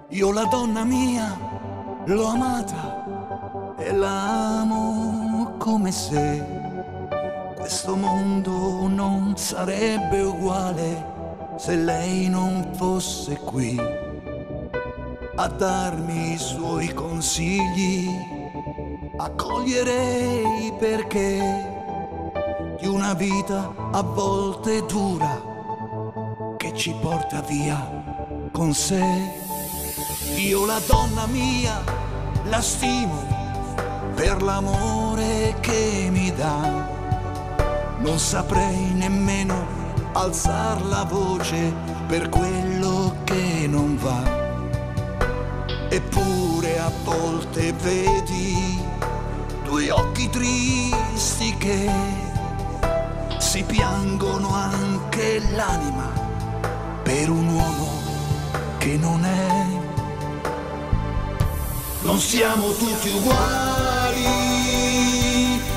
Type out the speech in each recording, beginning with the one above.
Io la donna mia l'ho amata e la amo come se questo mondo non sarebbe uguale se lei non fosse qui a darmi i suoi consigli, a cogliere i perché di una vita a volte dura che ci porta via con sé. Io la donna mia la stimo per l'amore che mi dà, non saprei nemmeno alzar la voce per quello che non va. Eppure a volte vedi due occhi tristi che si piangono anche l'anima per un uomo che non è. Non siamo tutti uguali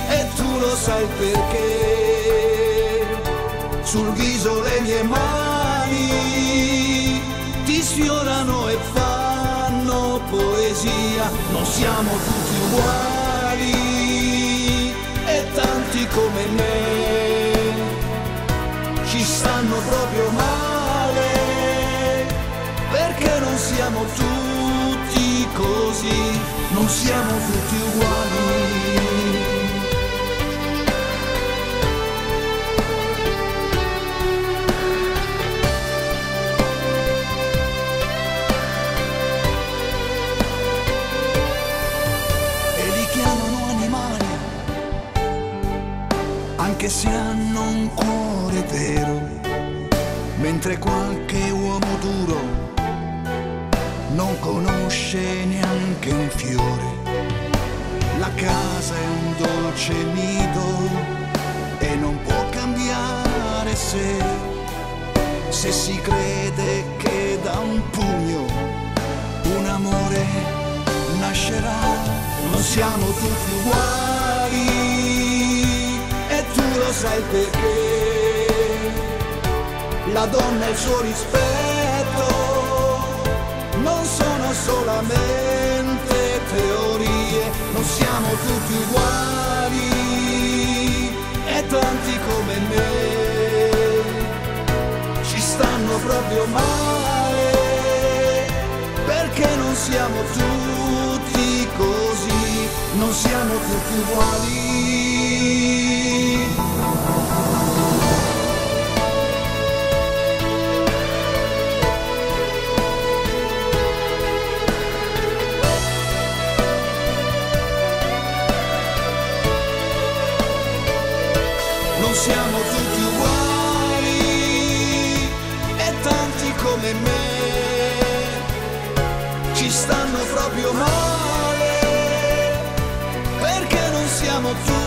e tu lo sai perché. Sul viso le mie mani ti sfiorano e fanno poesia. Non siamo tutti uguali e tanti come me ci stanno proprio male, perché non siamo tutti così, non siamo tutti uguali. Anche se hanno un cuore vero, mentre qualche uomo duro non conosce neanche un fiore. La casa è un dolce nido e non può cambiare se si crede che da un pugno un amore nascerà. Non siamo tutti uguali e tu lo sai perché. La donna e il suo rispetto non sono solamente teorie. Non siamo tutti uguali e tanti come me ci stanno proprio male, perché non siamo tutti così, non siamo tutti uguali. Non siamo tutti uguali e tanti come me ci stanno proprio male, perché non siamo tutti